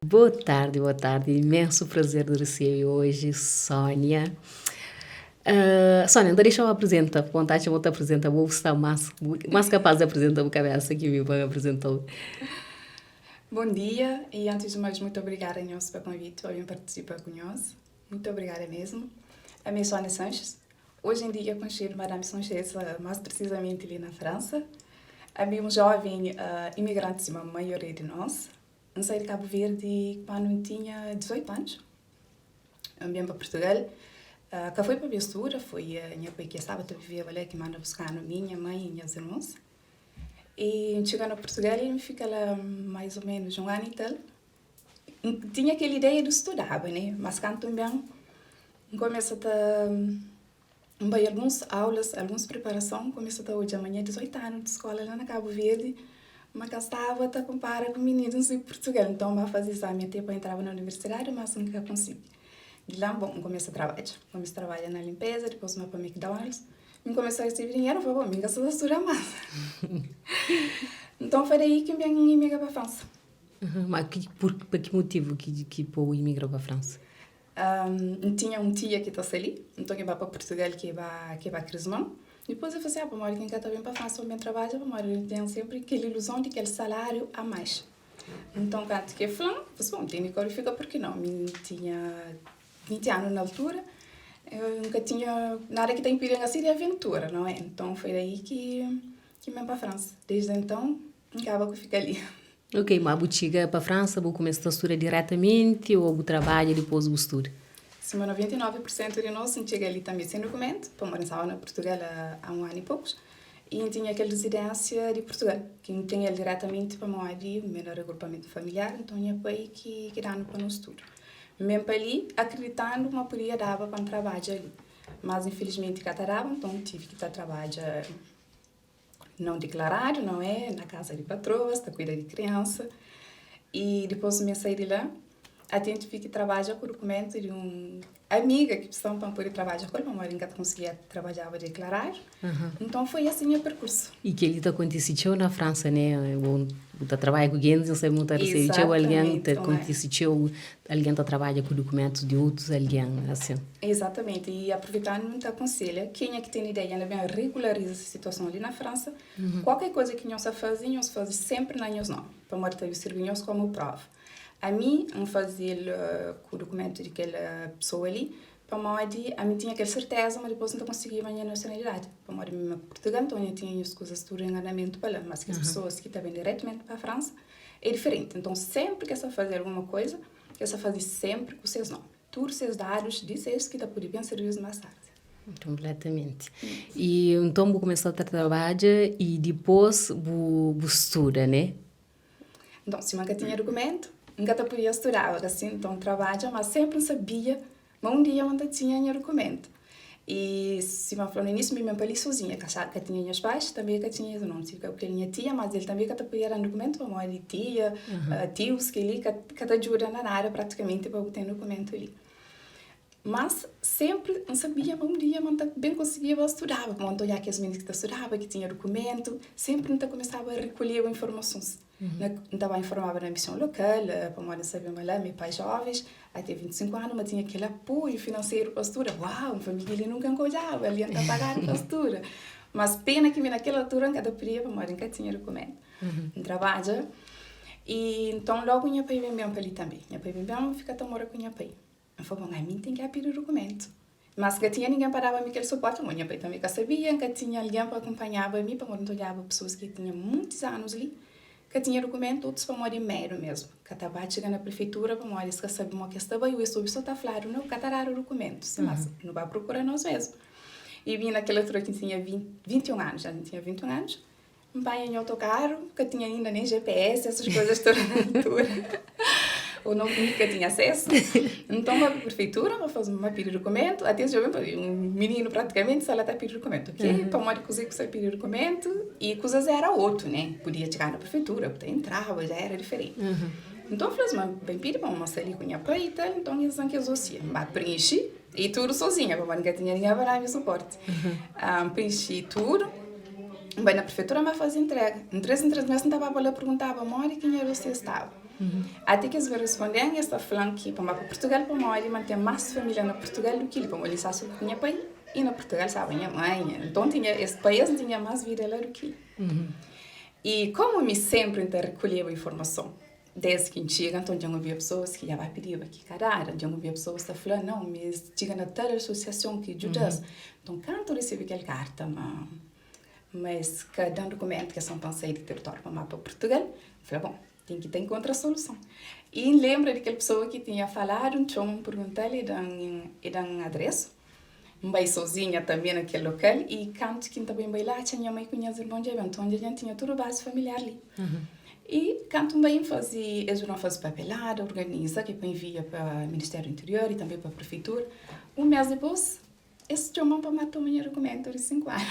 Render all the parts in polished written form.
Boa tarde, boa tarde. Imenso prazer de receber hoje Sônia. Sônia, então deixa eu apresentar. Vontade eu vou te apresentar. Vou estar mais capaz de apresentar o cabeça que me apresentou. Bom dia e antes de mais muito obrigada Inhoso pelo convite para vir participar conosco. Muito obrigada mesmo. A minha Sônia Sanches. Hoje em dia conheci Madame Sanches mais precisamente ali na França. A minha jovem imigrante, a maioria de nós. Eu saí de Cabo Verde quando tinha 18 anos. Eu vim para Portugal. Que foi para a mistura, foi a minha pai que estava a viver ali, que manda buscar a minha mãe e minhas irmãs. E chegando a Portugal, ele fica lá mais ou menos um ano e tal. Tinha aquela ideia de estudar, né? Mas quando também começa a vai algumas aulas, algumas preparações, começa a hoje amanhã 18 anos de escola lá na Cabo Verde, mas estava a comparar com meninos de Portugal. Então, eu fazia exame até para entrar na universidade, mas nunca consegui. De lá, bom, começo a trabalhar. Começo a trabalhar na limpeza, depois vou para McDonald's. Me começou a receber dinheiro, falei, bom, me gastou a estudar mais. Então, foi daí que eu vim emigrar para a França. Mas por que motivo que o imigrou para a França? Tinha um tia que está ali, então que vai para Portugal, que vai crescer. Depois eu falei, para quem quer vir para a França, eu trabalho, eu tenho sempre aquela ilusão de aquele salário a mais. Então, quando eu falei, bom, tem que qualificar, por que não? Eu tinha 20 anos na altura, eu nunca tinha nada que tem perigo assim de aventura, não é? Então, foi daí que vim para a França. Desde então, acaba que fica ali. Ok, mas você chega para a França, você começa a estudar diretamente ou você trabalha e depois você estuda? Sim, 99% de nós chega ali também sem documento, para morar na Portugal há um ano e poucos, e tinha aquela residência de Portugal, que não tinha diretamente para morar ali, o menor agrupamento familiar, então tinha pai que dá para o estudo. Mesmo para ali, acreditando que uma podia dar para trabalhar ali. Mas infelizmente que dava, então tive que trabalhar não declarado, não é? Na casa de patroas, para cuidar de criança. E depois me saí de lá, até tive que trabalhar com o documento de uma amiga que precisava para poder trabalhar com ela, mas ainda conseguia trabalhar para declarar. Então foi assim o percurso. E que ele aconteceu na França, né? Você trabalha com alguém, não sei muito recebeu alguém, aconteceu alguém que trabalha com documentos de outros, alguém assim. Exatamente, e aproveitando muito aconselho, quem é que tem ideia de regularizar essa situação ali na França, qualquer coisa que nós fazemos sempre na nossa nome, para mostrar os serviços como prova. A mim, eu fazia com o documento daquela pessoa ali, para modo a mim tinha aquela certeza, mas depois não conseguia a minha nacionalidade. Para modo a Portugal, então eu tinha as coisas tudo em andamento para lá, mas que as pessoas que estavam diretamente para a França é diferente. Então, sempre que você fazer alguma coisa, você faz sempre com os seus nomes. Todos os seus dados, dizes que poder bem servir mais tarde. Completamente. E então você começou a trabalhar e depois você estuda, né? Então, se nunca tinha documento, nunca podia estudar, assim, então trabalha, mas sempre sabia, mas um dia eu ainda tinha documento. E se me falou no início, me para ali sozinha, que tinha meus pais, também que tinha, não tive que ele tinha tia, mas ele também que podia dar documento, para mãe tia, tios que ali, que ajuda na área praticamente para ter documento ali. Mas sempre não sabia, mas um dia eu bem conseguia estudar, quando olhar que as meninas que estudavam, que tinha documento, sempre eu começava a recolher informações. Estava informada na missão local, para morar saber lá, meus pais jovens, até 25 anos, mas tinha aquele apoio financeiro para estudar. Uau, uma família ele nunca engordava, ele ia pagar para estudar. Mas pena que naquela altura, cada período, para morar, nunca tinha documento. Trabalha. E então logo minha pai vem bem para ali também. Minha pai vem bem, fica a morar com minha pai. Eu falei, bom, a mim tem que pedir o documento. Mas que tinha ninguém para dar-me aquele suporte. Minha pai também que sabia, que tinha alguém para acompanhar-me, para onde olhava pessoas que tinham muitos anos ali, que tinha documento, todos para morar mero mesmo. Que estava chegando na prefeitura, para morar, que sabia que estava, eu estou só está claro, não, que dar o documento. Mas não vai procurar nós mesmo. E vim naquela altura que tinha 21 anos, já tinha 21 anos. Um pai em autocarro, que tinha ainda nem GPS, essas coisas todas na altura. Ou não nunca tinha acesso. Então, a prefeitura vai fazer uma pedir documento. Até um menino praticamente só lá está pedir documento. Ok? Para uma coisa que você pedir documento e coisas era outro, né? Podia chegar na prefeitura, podia entrar, já era diferente. Então, eu falei assim, bem pedir para uma ali com minha pai e tal. Então, eles não queriam assim. Mas preenchi e tudo sozinha, porque nunca tinha ninguém para dar suporte. Preenchi tudo. Bem, na prefeitura me fazia entrega. Em 3 meses não estava lá, perguntava, Mori, quem era você estava? Até que eles me respondem, esta falando que para Portugal, para Mori, mantém mais família na Portugal do que ele, para Mori, sabe que tinha pai, e na Portugal, sabe, minha mãe. Então, esse país tinha mais vida lá do que ele. E como me sempre recolhia a informação, desde que chega, então já havia pessoas que já vai pedir aqui, caralho, já havia pessoas que falam, não, mas chega na tal associação que ajuda. Então, quando eu recebi aquela carta, mas cada documento que são pensei de território para mapa Portugal, eu falei, bom, tem que ter encontrar a solução. E lembro daquela pessoa que tinha falado, então perguntei-lhe um endereço, vai sozinha também naquele local, e quando que também vai lá, tinha mãe conhece irmão de evento, onde a gente tinha toda a base familiar ali. E quando também eles não fazem papelada, organiza, que envia para o Ministério do Interior e também para a Prefeitura. Um mês depois, esse chamam para matar o meu documento de 5 anos.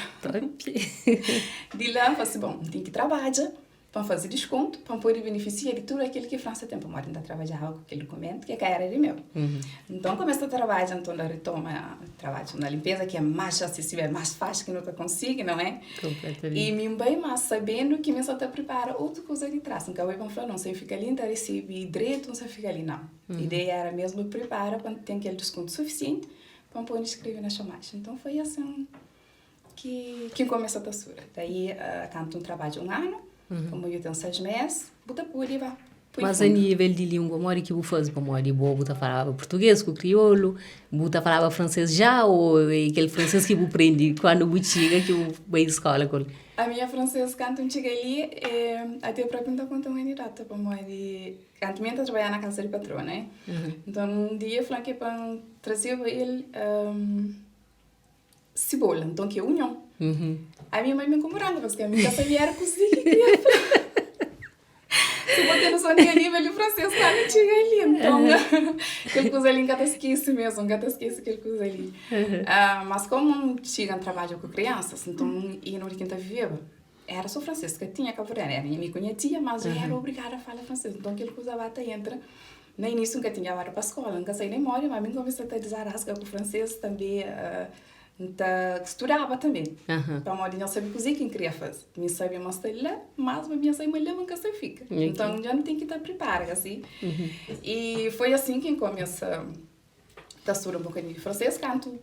De lá, eu falei assim, bom, tem que trabalhar, para fazer desconto, para poder beneficiar de tudo aquilo que a França tem, para poder ainda trabalhar com aquele documento, que era de meu. Então, começo a trabalhar, então, retoma trabalho na limpeza, que é mais acessível, é mais fácil que não consigo, não é? E me bem mais sabendo que me só te prepara outra coisa de trás. Então, eu falei, não, você fica ali, então recebe direito, não você fica ali, não. A ideia era mesmo prepara para ter aquele desconto suficiente para poder escrever na chamagem. Então, foi assim que começou a tassura. Daí, canto um trabalho 1 ano, como eu tenho 6 meses, buta por e vá. Mas a nível de língua, Mori, que você faz para Mori? Você falava português com crioulo? Você falava francês já? Ou aquele francês que você aprende quando você chega, que você vai à escola? A minha francês, quando eu cheguei ali, até para perguntar quanto é data para Mori. Quando eu trabalhava na casa de patrão, né? Então, um dia, eu falei que para trazer ele cebola, então que é união. A minha mãe me incomodava, porque a minha família era cozinha. Se eu ter noção de nível de francês, quando chega ali, então, aquele coisa ali, nunca esquece mesmo, nunca esquece aquele coisa ali. Mas como chega a trabalho com crianças, então, e no quinta viveva, era só francês, que tinha que aprender, era me conhecia, mas já era obrigada a falar francês, então aquele coisa lá entra. No início, nunca tinha ido para a escola, nunca saí nem mora, mas me comecei a desarrascar com o francês também. Então, estudava também. Para a não saber cozinhar, quem queria fazer. Me sabia mostrar lá, mas minha sair melhor nunca se fica. Então, já não tem que estar preparada, assim. E foi assim que começa a estudar um pouquinho de francês, canto.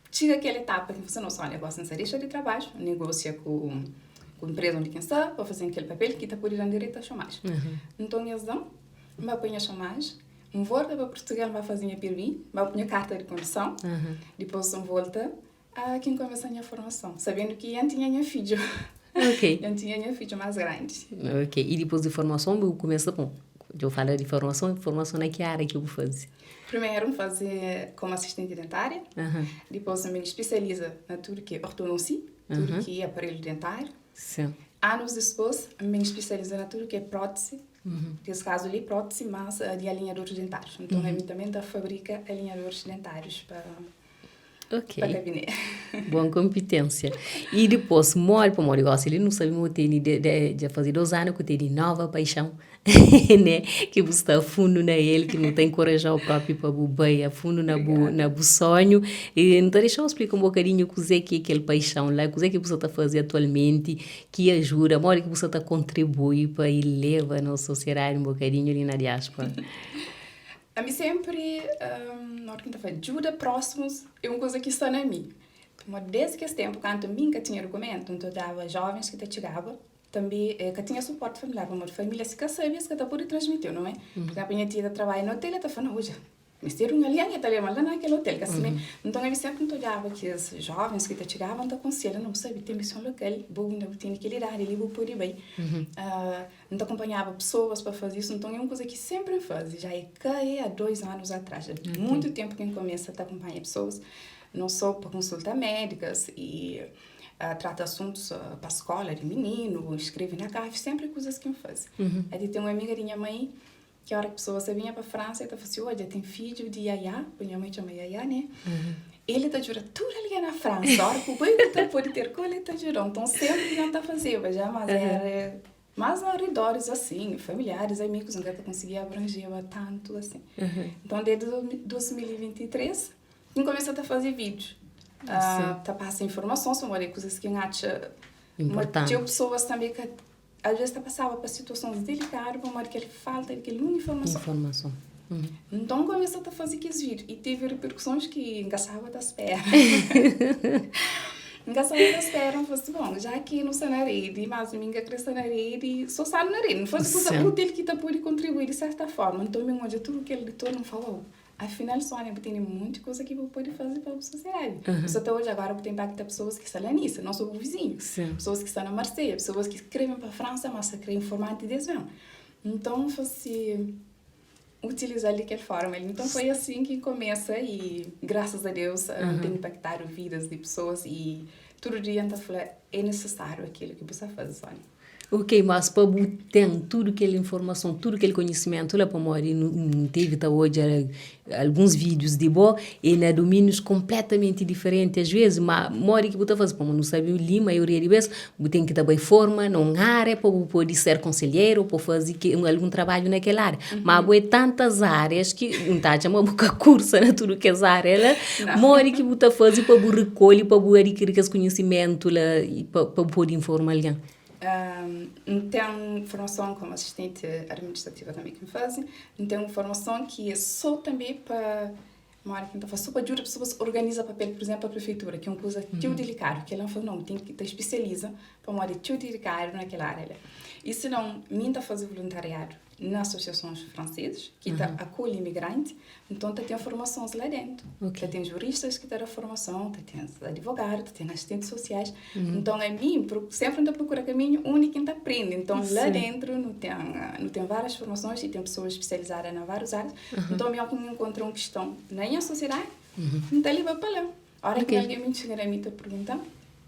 Chega aquela etapa que você não só negócio em deixa de trabalho, negocia com a empresa onde quem está, para fazer aquele papel que está por ir direito a chamagem. Então, eles dão, me apanha a chamagem. Volta para Portugal, vai fazer a permi, vai pôr a carta de condução, depois volta a quem começa a minha formação, sabendo que eu tinha minha filho. Eu tinha minha filho mais grande. E depois de formação, eu começo com... Eu falo de formação na que área que eu vou fazer? Primeiro, fazer como assistente dentária, depois me especializa na tudo que é ortodontia, tudo que é aparelho dentário. Sim. Anos depois, me especializa na tudo que é prótese, nesse caso ali, prótese, mas de alinhadores dentários. Então, a mim também fabrica alinhadores dentários para gabinete. Boa competência. E depois, moro para moro, ele não sabe muito de fazer 2 anos que tem nova paixão, né? Que você está fundo na ele, que não tem coragem ao próprio para bem, a fundo na bu sonho. E então, deixa eu explicar um bocadinho o que é aquele paixão lá, o que é que você está fazendo atualmente, que ajuda, moro que você está contribuindo para elevar a nossa sociedade um bocadinho ali na diáspora. A mim sempre, na hora que a gente ajuda próximos, é uma coisa que está na mim. Mas desde que esse tempo, quando eu nunca tinha documento, então eu dava jovens que chegavam, também que tinha suporte familiar, uma família se sabia que pode transmitir, não é? Porque a minha tia trabalha no hotel, ela falando, hoje, mas ter uma linha italiana lá naquele hotel, que assim, então eu sempre olhava que os jovens que chegavam, então aconselham, não sabe, tem missão local, vou ainda ter que lidar, ele vou por bem. Então acompanhava pessoas para fazer isso, então é uma coisa que sempre faz, já é há 2 anos atrás, muito tempo que eu começo a acompanhar pessoas, não só para consultas médicas e trata assuntos para a escola de menino, escreve na CAF, sempre coisas que eu faço. Aí tem uma amiga da minha mãe, que a hora que a pessoa vinha para a França, ela falou assim, olha, tem filho de Yaya, minha mãe chama Yaya, né? Ele está jurando tudo ali na França, a hora que o boi está por ter coisa, ele está jurando. Então, sempre que está fazendo, já, mas era mais arredores, assim, familiares, amigos, nunca conseguia abranger tanto, assim. Então, desde 2023, eu comecei a fazer vídeos. Tá passando informação sobre coisas que eu acho Importante. Tinha pessoas também que às vezes passava por situações delicadas, por que ele falta aquela informação. Então começou a fazer que vir e teve repercussões que engaçava da espera. Engaçava da espera, falei assim, bom, já que não está na rede, mas a minha cresce na rede, só está na rede, não foi coisa útil que pode contribuir de certa forma. Então, me onde tudo que ele retorno falou, afinal, Sônia, tem muita coisa que eu pode fazer para a sociedade. Só até hoje, agora, tem impacto pessoas que estão lá nisso, não só o vizinho. Pessoas que estão na Marseille, pessoas que escrevem para a França, mas escrevem em formato de desenho. Então, foi assim, utilizar de aquela forma. Então, foi assim que começa e, graças a Deus, tem impactado vidas de pessoas e todo dia, então, é necessário aquilo que você faz, Sônia. Ok, mas para ter tudo aquela informação, tudo aquele conhecimento, lá para morrer, não teve até hoje alguns vídeos de boa e em domínios completamente diferentes. Às vezes, mas morre que você faz, como não sabe o Lima, a maioria de vezes, você tem que dar bem forma, não área, para poder ser conselheiro, para fazer algum trabalho naquela área. Mas há tantas áreas que não está a boca cursa na tudo que as áreas, morre que você faz para recolher, para adquirir esse conhecimento e para poder informar alguém. Tem formação como assistente administrativa também que me fazem. Tem formação que é só também para uma área que está só para ajudar pessoas a organizar papel, por exemplo, a prefeitura, que é uma coisa tão delicada, que ela não tem que especializa para uma área tão delicada naquela área. E se não, mim está fazendo voluntariado nas associações francesas, que acolhem imigrantes, então tem formações lá dentro. Tem juristas que têm a formação, tem advogados, tem assistentes sociais. Então, a mim, sempre não procura caminho único que aprende. Então, lá dentro, não tem várias formações e tem pessoas especializadas em várias áreas. Então, eu que encontro uma questão na minha sociedade, não está ali para lá. A hora que alguém me chega a mim e pergunta,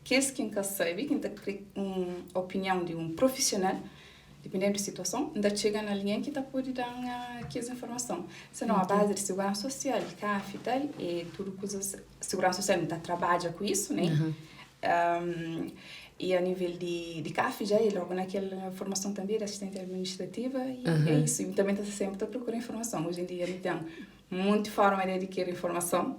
que é quem sabe, quem tem uma opinião de um profissional, dependendo da situação, ainda chega na linha que está pode dar essa informação. Senão, a base de segurança social, CAF e tal, e tudo coisas, segurança social ainda trabalha com isso, né? E a nível de CAF já é logo naquela formação também de assistente administrativa, e é isso. E também está sempre a procurar informação. Hoje em dia, tem muita forma de adquirir informação.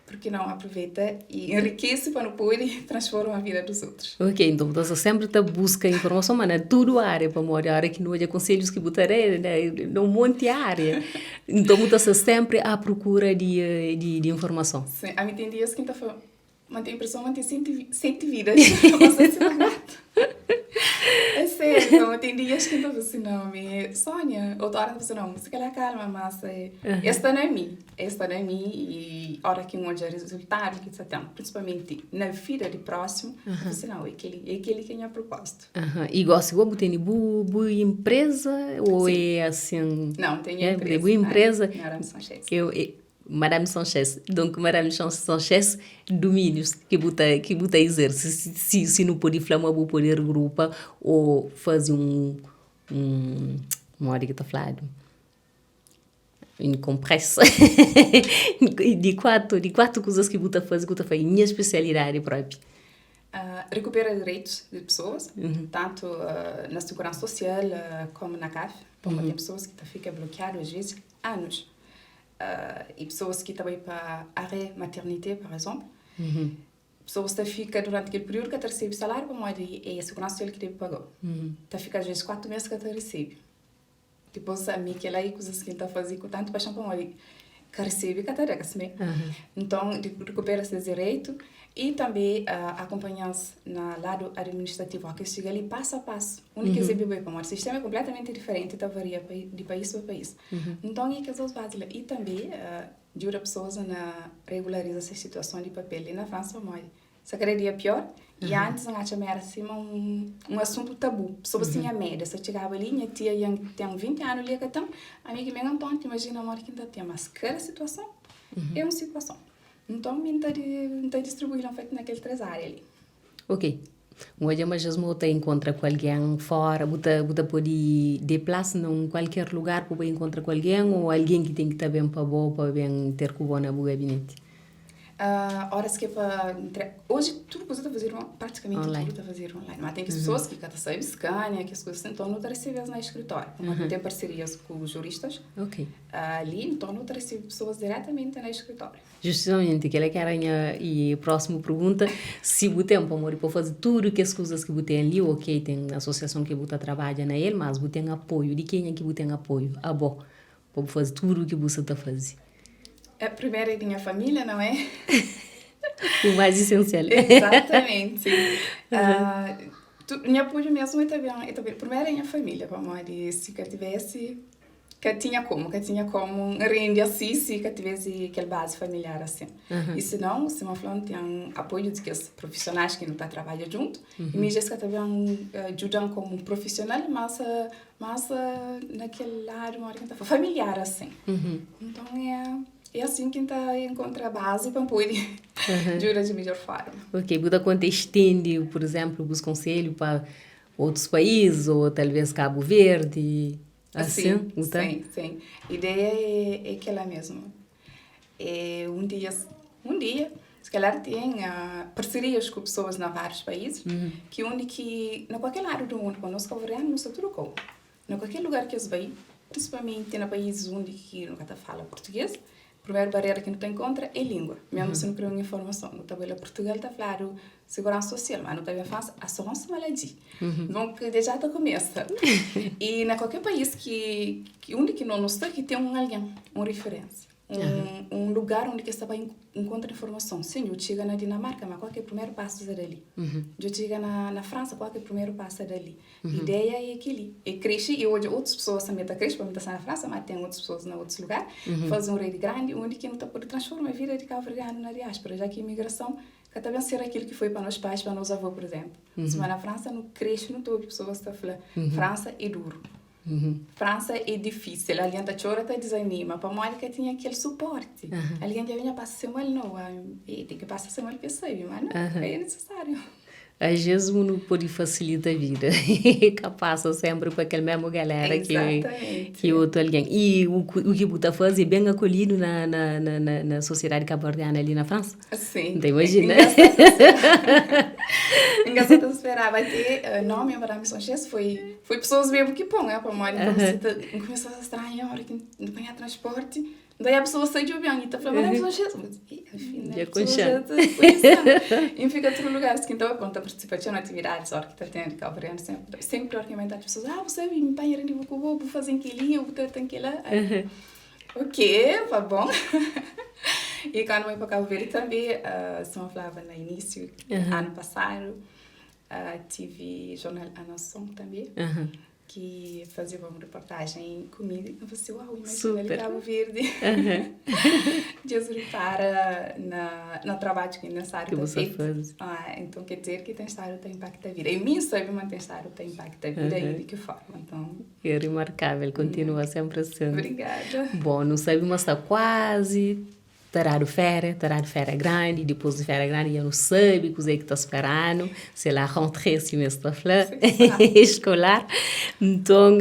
Porque não aproveita e enriquece para não poder transformar a vida dos outros. Ok, então você sempre está busca informação, mas é tudo área para morar, área que não é conselhos que botarei, né? Não monte área. Então você sempre à procura de informação. Sim, a mim tem dias que mantém a impressão mantém 100 vidas. É sério, então, tem dias que eu assim, não, Sônia, outra hora eu assim, não, se calhar calma, mas esta não é mim e a hora que eu vejo resultado que você tem, principalmente na vida de próximo, eu assim, não, é aquele que é a propósito. E gosta de ter boa empresa ou é assim? Não, tem empresa. Boa empresa. Madame Sanchez. Donc, Madame Sanchez, domínios que você exerce. Se não pode falar, vou poder agrupar ou fazer uma hora que está falando. Compressa. de quatro coisas que você faz, minha especialidade própria. Recupera direitos de pessoas, tanto na segurança social como na CAF. Porque tem pessoas que ficam bloqueadas, às vezes, anos. E pessoas que também para arrêt maternité, por exemplo. Pessoas que ficam durante aquele período que recebe salário, como é a segurança social que deve pagar. Fica às vezes 4 meses que recebe. Depois, a mim, que ela aí, coisas que está fazendo com tanto paixão, como é que recebe, que está Então, recupera esse direito e também acompanhar-se no lado administrativo, que chega ali passo a passo. Onde que recebe bem, o sistema é completamente diferente, então varia de país para país. Então, é que as bases e também ajuda pessoas a regularizar essa situação de papel. E na França, essa cada dia é pior. E antes, a gente era assim, um assunto tabu. Pessoas tinham medo. Se chegava ali, minha tia tem 20 anos ali, a minha que me encantou, imagina a morte que ainda tem. Mas cada situação é uma situação. Então, está distribuído feito naquelas 3 áreas ali. Ok. Hoje, mas você encontra com alguém fora, você pode desplaçar em qualquer lugar para encontrar com alguém ou alguém que tem que estar bem para bem ter com o bom gabinete? Horas que é para... Hoje, tudo que você está fazendo, praticamente online. tudo está fazendo online. Mas tem que as pessoas que estão sabem escanear, que as coisas então não estão recebendo na escritório. Como tem parcerias com os juristas, ali, então não estão recebendo pessoas diretamente na escritório. Justamente, que ela quer e a próxima pergunta, se o tempo, amor, para fazer tudo que as coisas que você tem ali, ok, tem associação que você trabalha na ele, mas você tem apoio, de quem é que você tem apoio? Bom, para fazer tudo o que você está fazendo. Primeiro é minha família, não é? O mais essencial. Exatamente. Minha apoio mesmo é também. Primeiro é minha família, vamos dizer, se que tivesse, que tinha como render assim, se que tivesse aquela base familiar assim. E se não, se uma falando tem apoio de que os profissionais que não estão trabalhando junto, e me diz que também ajudam como profissional, mas naquele lado, familiar assim. Então é assim que a gente encontra a base para poder jurar de melhor forma. Ok, você quando estende, por exemplo, os conselhos para outros países, ou talvez Cabo Verde, assim? Sim. A ideia é aquela mesma. Um dia, se calhar tem parcerias com pessoas em vários países, que na qualquer lado do mundo, quando nós conversamos, nós tudo com. Na qualquer lugar que eles vão, principalmente em países onde que nunca fala português, a primeira barreira que não encontra é a língua. Mesmo se não criou informação. No tabela Portugal está falando segurança social, mas no tabela faz assurance maladie. Então, já está começa. E na qualquer país onde que não está, que tem alguém, uma referência. Um lugar onde que você vai encontrar informação. Sim, eu chego na Dinamarca, mas qual que é o primeiro passo dali? Eu chego na França, qual que é o primeiro passo dali? A ideia é aquele. E cresce, e hoje outras pessoas também estão crescendo, para estar na França, mas tem outras pessoas em outros lugares, fazem rede grande, onde que não está por transformar a vida de Cabo Verde na diáspora, já que a imigração que também ser aquilo que foi para nós pais, para nós avós, por exemplo. Se vai na França, não cresce, não todas as pessoas estão falando. França é duro. França é difícil, alguém está chorando, está desanima. Para a que tinha aquele suporte. Alguém já vinha passar semana, não. Tem que passar semana que sabe, mas não, é necessário. Às vezes não pode facilitar a vida. Que passa sempre para aquela mesma galera que outro alguém. E o que você está fazendo é bem acolhido na sociedade cabo-verdiana ali na França? Sim. Então imagina. Engraçado esperar. Vai ter nome para a missão chess foi pessoas mesmo que põem para mãe. Então começou a estranhar a hora que não tinha transporte. Daí a pessoa sai de avião e está falando, mas a pessoa e fica em outro lugar. Então, quando está participando de atividades, a hora que está tendo Cabo Verde, sempre argumentar as pessoas, você me pai de vou fazer aquilo, vou ter aquilo. Ok, tá bom. E quando eu fui para Cabo Verde também, se eu falava no início, ano passado, tive jornal A Nação também. Que fazia uma reportagem comigo. Eu falei, uau, imagina ali Cabo Verde. Jesus para na trabalho que nessa área que você faz. Então quer dizer que tem estado tem impacto da vida. E mim sabe manter estado tem impacto da vida e de que forma. Então é remarcável, continua sempre assim. Obrigada. Bom, não sabe, mas está quase terá férias grande, depois de férias grande, eu não sei o que está esperando, se ela rentrée semestre escolar. Então,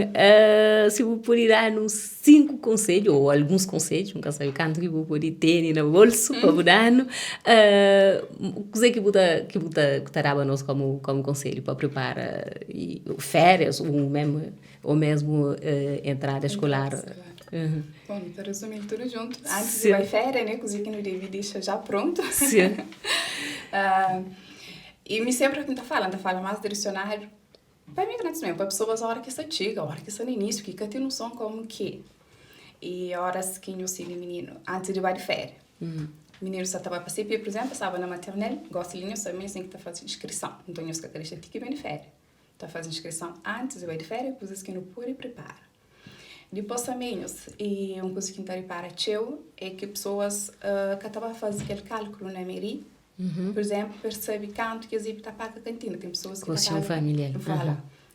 se eu puder dar uns 5 conselhos, ou alguns conselhos, nunca sei quanto que eu poder ter no bolso, para dar, o que você dará para nós como conselho, para preparar férias, ou mesmo entrada escolar. Bom, para resumir tudo junto, antes de ir férias, né, coisa que não devia deixar já pronto. Sim. E me sempre que fala mais direcionado para migrantes mesmo, para pessoas a hora que você chega, a hora que você no início, que tem noção como que. E a hora que eu sei menino, antes de ir de férias. Menino só estava para CP, por exemplo, estava na maternelle, gosta de linha, só assim que está fazendo inscrição. Então, eu estou querendo que vem de férias. Está fazendo inscrição antes de ir de férias, coisas que não pode preparar. Depois também, e uma coisa que não para teu é que pessoas que estavam a fazer aquele cálculo na mairie, por exemplo, percebem quanto que eles estão a pagar a cantina. Tem pessoas que estão a pagar... familiar.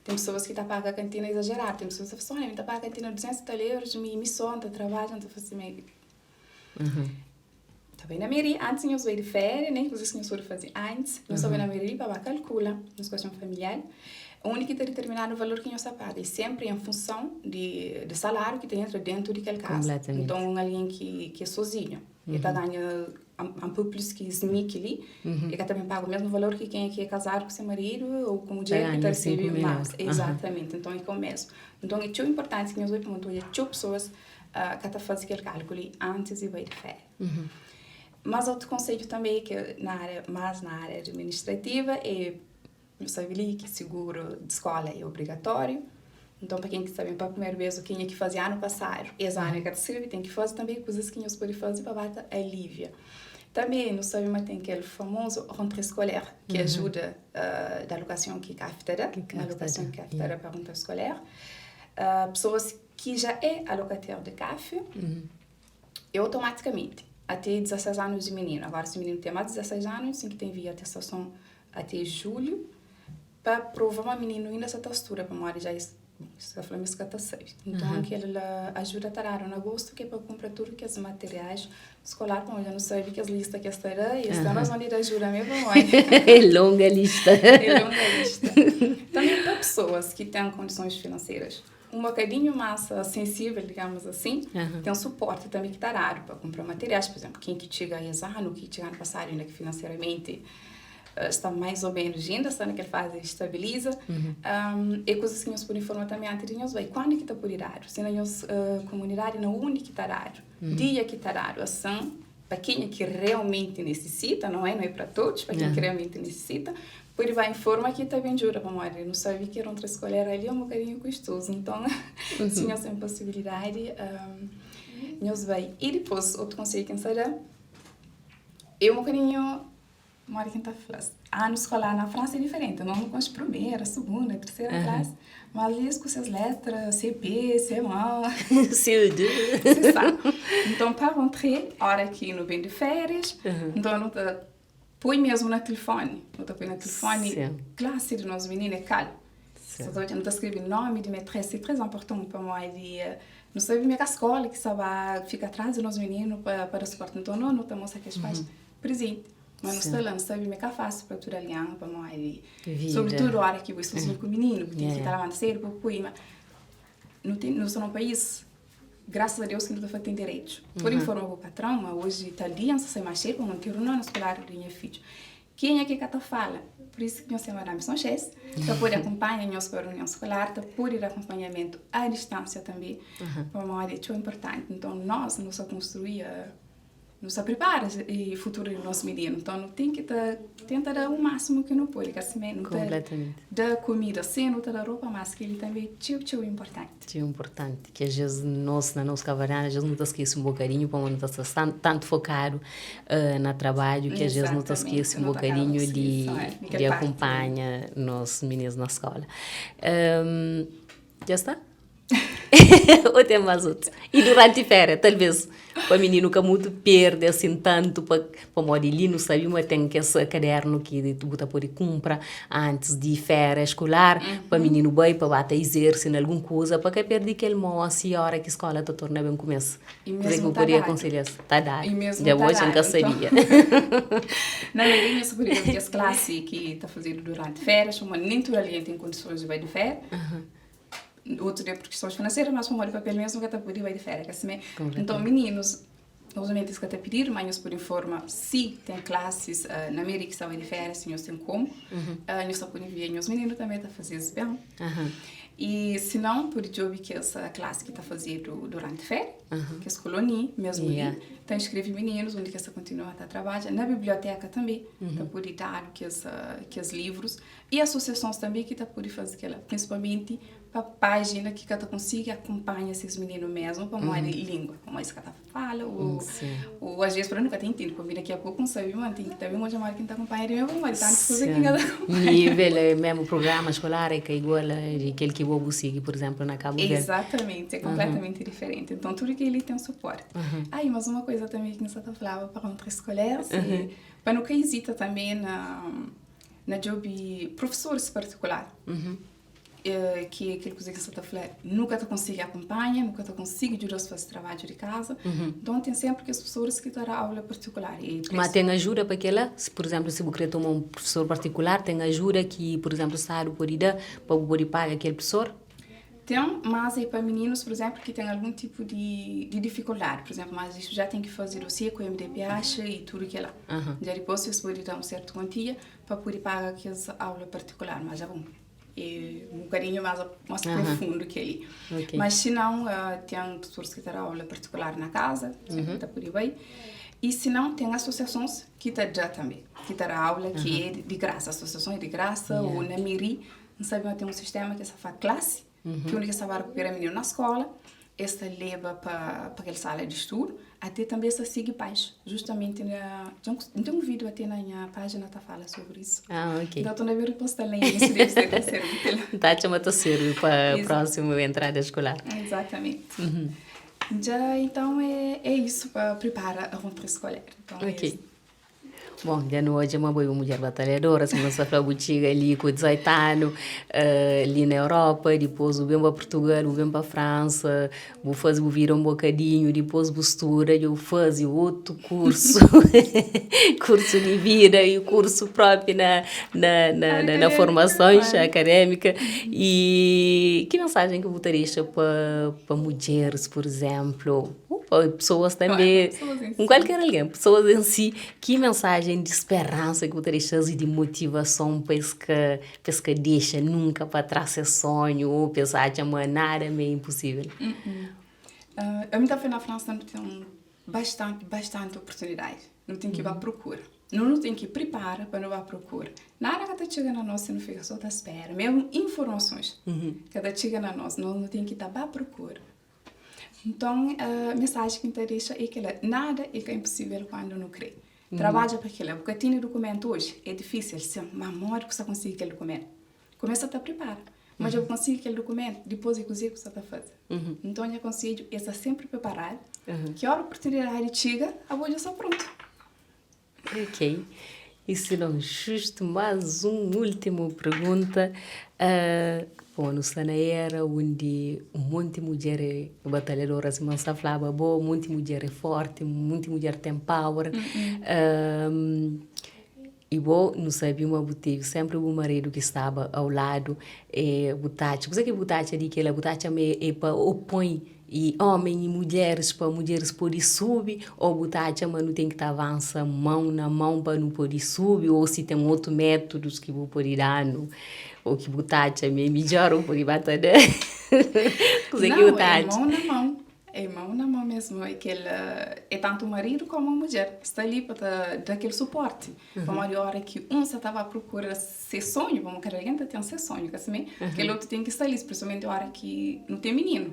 Tem pessoas que estão a pagar a cantina exagerada. Tem pessoas que estão a pagar a cantina 200 euros, me sonam, trabalham, estão fazendo meio... Está bem na mairie, antes nós veio de férias, né? Coisas que nós foram fazer antes. Nós estamos na mairie para calcular, nós gostamos familiar. O único que tem determinado o valor que nós paga é sempre em função de salário que tem dentro daquele caso. Então, alguém que é sozinho, ele está ganhando um pouco plus que SMIC ali, e que também paga o mesmo valor que quem é que é casado com seu marido ou com o dinheiro que está recebendo mais. Exatamente, então é o mesmo. Então é muito importante que nós vamos ter duas pessoas que estão fazendo aquele cálculo antes de ir de férias. Mas outro conselho também que mais na área administrativa é eu sabia que seguro de escola é obrigatório. Então, para quem que sabe, para a primeira vez, o que tinha que fazer ano passado, esse ano que serve, tem que fazer também coisas que nós podemos fazer para bater a alívio. Também, nós sabemos que tem aquele famoso rentrée scolaire, que ajuda da alocação que CAFTERA, na alocação que CAFTERA para a rentrée scolaire. Pessoas que já é alocateur de CAF, e automaticamente, até 16 anos de menino. Agora, se o menino tem mais de 16 anos, tem que ter via atestação até julho, para provar o menino ainda essa textura, para uma já está falando isso que está certo. Então, aquela ajuda a tarar em agosto, que é para comprar tudo que os materiais escolar, como eu não sei que as listas que estará, e está na zona de ajuda mesmo, é longa lista. É longa lista. Também para pessoas que têm condições financeiras um bocadinho mais sensível, digamos assim, tem um suporte também que está raro para comprar materiais, por exemplo, quem que chega esse ano, que chega ano passado, ainda que financeiramente está mais ou menos ainda, está naquela fase estabiliza, e coisas que nós podemos informar também antes de nós ver quando que está por horário, se nós comunidade não única que está raro, dia que está raro, assim, para quem é que realmente necessita, não é para todos, para quem que realmente necessita, por vai informar que também jura para morrer, não sabe que era outra escolher ali é um bocadinho custoso, então se nós temos possibilidade, nós vai. E depois, outro conselho que será, é um bocadinho mora quem está falando. Ano escolar na França é diferente. Não com as primeira, segunda, terceira classe. Mas ali com essas letras, CP, CM1, C2. c'est ça. Então, para rentrer, hora aqui no bem de férias, então não tá põe mesmo no telefone. Não tá põe no telefone. Classe de nós meninos é calmo. Não está escrevendo nome de maîtresse, c'est très important para moi. Não sabe minha escola que sabe fica atrás de nós meninos para suporte. Então, não estamos aqui as pais presente. Mas nós estamos sabe me que fácil para tudo aliar para nós sobretudo a hora que você sozinho com o menino porque que tá lá cedo pouco mas não tem nós somos um país graças a Deus que não está tem direito por informar o patrão mas hoje italiano sai mais cedo não ter uma escolar de minha filha quem é que cata fala por isso que nós temos a missão chess para poder acompanhar nós para a reunião escolar para poder acompanhamento à distância também para nós é muito importante então nós construir nos prepara e futuro do nosso menino. Então, não tem que tentar dar o máximo que não pode, que assim não da comida, sem não dar roupa, mas que ele também é importante. É importante, que às vezes nós, na nossa cavarana, às vezes não esquece um bocadinho, como não está tanto focado no trabalho, que às vezes não esquece um bocadinho de acompanhar nossos meninos na escola. Já está? Ou tem mais outros? E durante a férias, talvez, o menino que muito perde assim tanto para morar ali, não sabe, mas tem que esse caderno que tu pode comprar antes de férias escolar, para o menino bem, para bater exercício em alguma coisa, para que perde aquele moço e a hora que a escola está tornando bem começo. E mesmo está dado. Está dado. E mesmo já hoje nunca sabia. Na verdade, eu sabia que as classes que está fazendo durante férias, uma nem toda ali tem condições de ir de férias. Outro dia por questões financeiras, mas como de papel mesmo que está por ir de férias. Assim, então, meninos, obviamente, isso que está a pedir, mas nós por informar se tem classes na América que estão de férias, se nós tem como. Nós estamos por enviar os meninos também a fazer isso bem. E se não, por job que essa classe que está fazendo durante férias, que é a colonia, mesmo ali, então escreve meninos, onde que essa continua a trabalhar, na biblioteca também, está por dar que os livros, e associações também que está por fazer aquela, principalmente para a página que cada consiga acompanhar esses meninos mesmo, para uma língua, como isso que cada fala, ou às vezes para nunca tem tempo, para vir daqui a pouco não sabe, mas tem que também uma chamada que está acompanhando mesmo, mas tanto coisa que cada acompanha. Nível, mesmo programa escolar é que é igual aquele que o siga, por exemplo, na Cabo Verde. Exatamente, é completamente diferente. Então, tudo que ele tem um suporte. Mas uma coisa também que nós falava para um escolar, para não hesita também na job professores particular. Que é aquele coisa que você está falando, nunca te consigo acompanhar, nunca te consigo ajudar a fazer trabalho de casa. Então, tem sempre que as pessoas que estão a aula particular. Mas tem ajuda para aquela? Se, por exemplo, se você tomar um professor particular, tem ajuda que, por exemplo, sabe por ir para poder pagar aquele professor? Tem, mas é para meninos, por exemplo, que têm algum tipo de dificuldade. Por exemplo, mas isso já tem que fazer o C com MDPH e tudo que é lá. Já depois você pode dar uma certa quantia para poder pagar aquelas aulas particulares. Mas já bom, é um bocadinho mais profundo que ali. Okay. Mas se não, tem pessoas que têm aula particular na casa, sempre está por aí bem. E se não, tem associações que estão já também. Que têm aula que é de graça. Associações de graça, ou na Miri, não sabe, tem um sistema que faz classe. Que única sabe recuperar menino na escola, esta leva para aquela sala de estudo, até também essa sigue pais. Justamente, tem um vídeo até na minha página que fala sobre isso. Ok. Então, estou a ver reposta lá e isso deve ser útil. Tá, chama-te a servir para a próxima entrada escolar. Exatamente. Já, então, é isso para preparar a rentrée escolar. Então, ok. Bom, já no hoje é uma boa mulher batalhadora, se não se fala botiga ali com 18 anos, ali na Europa, depois vou para Portugal, vou para França, vou fazer, vou virar um bocadinho, depois vou estudar, eu faço outro curso, curso de vida e o curso próprio na formações acadêmica. E que mensagem que você deixa para mulheres, por exemplo, pessoas também, com qualquer alguém, pessoas em si, que mensagem de esperança que você deixa e de motivação para que deixa nunca para trás esse sonho ou pensar que nada é meio impossível? Eu me fui na França, não tem bastante oportunidade, não tem que ir à procura. Não tem que preparar para não ir à procura. Nada que está chegando a nós, você não fica só à espera. Mesmo informações que está chegando a nós, não tem que estar à procura. Então, a mensagem que me deixa é que nada é impossível quando não crê. Trabalha para aquilo. Porque tem documento hoje, é difícil. Se uma hora que você consegue aquele documento, começa a te preparar. Mas eu consigo aquele documento, depois eu consigo o que você está fazendo. Então, eu conselho é estar sempre preparado. Que a oportunidade chega, a boa já está pronto. Ok. E se não, justo mais uma última pergunta. Bom, no Sana era onde um monte de mulheres batalhadoras, mas se falava, bom, um monte de mulher é forte, um monte de mulher tem power. E bom, não sabia uma botija, sempre o marido que estava ao lado, butacha. Você que butacha de que ela butacha é para opõe e homens e mulheres para mulheres poderem subir, ou butacha, mas não tem que avançar mão na mão para não poder subir, ou se tem outros métodos que vou poder dar, ou que butacha é melhor, ou poder bater. Não, é mão na mão. É mão na mão mesmo. É tanto o marido como a mulher. Está ali para dar aquele suporte. Para uma hora que um só estava à procura ser sonho, vamos querer alguém tem ser sonho, assim, aquele outro tem que estar ali, principalmente a hora que não tem menino.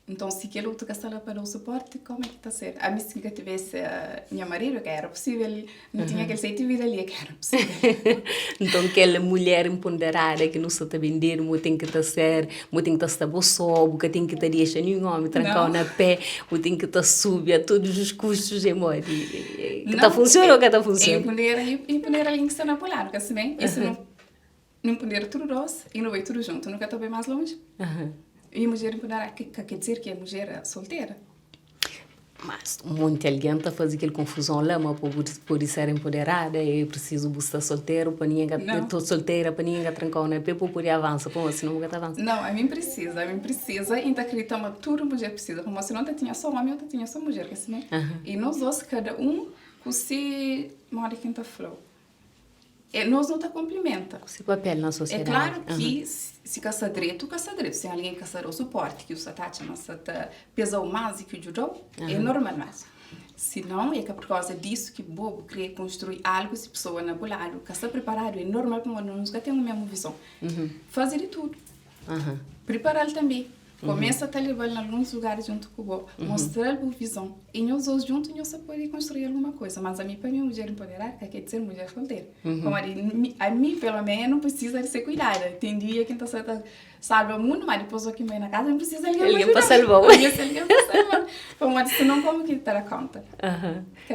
Então, se aquele outro que está lá para o suporte, como é que está a ser? A mim, se eu tivesse minha marido, que era possível, não tinha aquele jeito de vida ali, que era possível. Então, aquela mulher empoderada que não se está vendendo, muito tem que estar ser, muito tem que estar boçobo, que tem que estar deixando nenhum homem trancar na pé, muito tem que estar subir a todos os custos de morte. Que está funcionando ou que está funcionando? Empoderar alguém que está na polar, porque assim, isso não empoderar tudo doce e não vai tudo junto, nunca está bem mais longe. E a mulher empoderada, quer dizer que a mulher é solteira? Mas um monte de alguém está fazendo aquela confusão lá, mas por ser empoderada, é preciso estar solteiro, para ninguém estar solteira, para ninguém trancar na pé, para poder avançar, para você não vai avançar. Não, a mim precisa, então acreditamos que toda mulher precisa, como se não tinha só homem, eu tinha só mulher, assim, e nós dois, cada um, com se mora quem está falou. Nós não te complementa. Esse papel na sociedade. É claro que se caça direito, se alguém caçar o suporte, que o Satacha pesa mais que o judô, é normal mais. Se não, é que por causa disso que o bobo queria construir algo, se a pessoa não é caça preparado, é normal para nós não temos a mesma visão. Fazer de tudo. Preparar também. Começa a levar em alguns lugares junto com o Bob, mostrar a visão. E nós dois juntos, nós podemos construir alguma coisa. Mas a mim, para mim, mulher empoderada, quer dizer mulher solteira. Como a mim, pelo menos, não precisa de ser cuidada. Tem dia que está salva o mundo, mas depois aqui na casa não precisa de alguém para salvar. Mas senão, como que está a conta?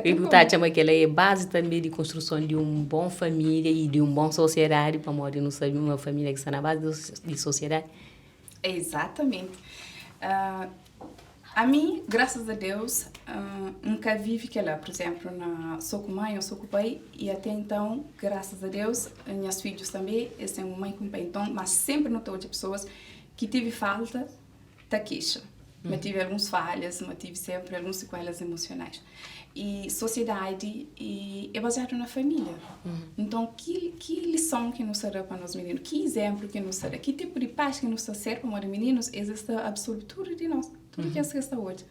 E o Tati chama que ela é base também de construção de uma boa família e de uma boa sociedade, para morar não sabe uma família que está na base de sociedade. Exatamente. A mim, graças a Deus, nunca vive que lá, por exemplo, sou com mãe ou sou com pai, e até então, graças a Deus, minhas filhos também, eu tenho mãe com pai, então, mas sempre não estou de pessoas que tive falta da queixa. Mas tive algumas falhas, mas tive sempre algumas sequelas emocionais. E sociedade é baseado na família. Então, que lição que nos será para nós meninos? Que exemplo que nos será? Que tipo de paz que nos será para nós meninos? Existe absoluto tudo de nós. Tudo que é hoje.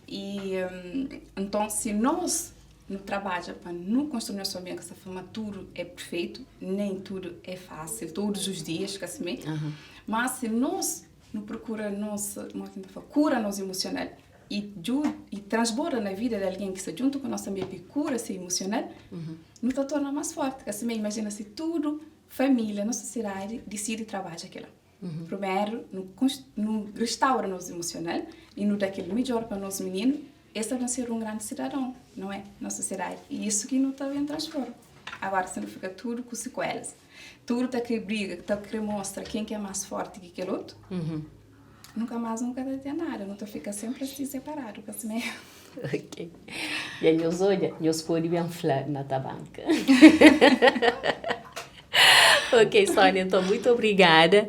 E, então, se nós não trabalhamos para não construir nosso ambiente, essa forma, tudo é perfeito, nem tudo é fácil, todos os dias, assim, mas se nós não procuramos cura nos emocional e transborda na vida de alguém que está junto com nós também e cura-se emocional, nos torna mais forte. Assim, imagina se tudo, família, nossa sociedade, decide trabalhar aquilo. Primeiro, no restaura nos emocional e no dá aquele melhor para nós meninos, esse vai ser um grande cidadão, não é? Na sociedade. E isso que não está bem transforma. Agora, se não fica tudo com sequelas, tudo está que briga, está que mostra quem que é mais forte que aquele outro, nunca vai ter nada, não está fica sempre assim separado, assim. Ok. E aí, nós podemos falar na tabanca. Ok, Sônia, então muito obrigada.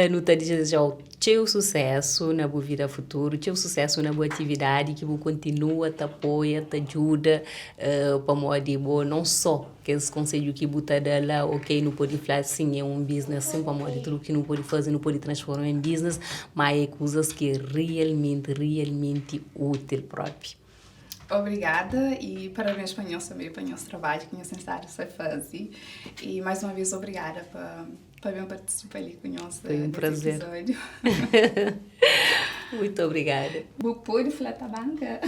Não te desejo teu sucesso na boa vida futuro, teu sucesso na boa atividade, que você continua, te apoia, te ajuda, para modo bom, não só que esse conselho que você dá lá, ok, não pode falar assim, é um business, assim, para modo tudo que não pode fazer, não pode transformar em business, mas é coisas que é realmente útil próprio. Obrigada e parabéns para nós também, para o nosso trabalho que nós estamos a fazer. E mais uma vez, obrigada para participar ali com nós. Foi um prazer. Episódio. Muito obrigada. Vou pôr falar da banca.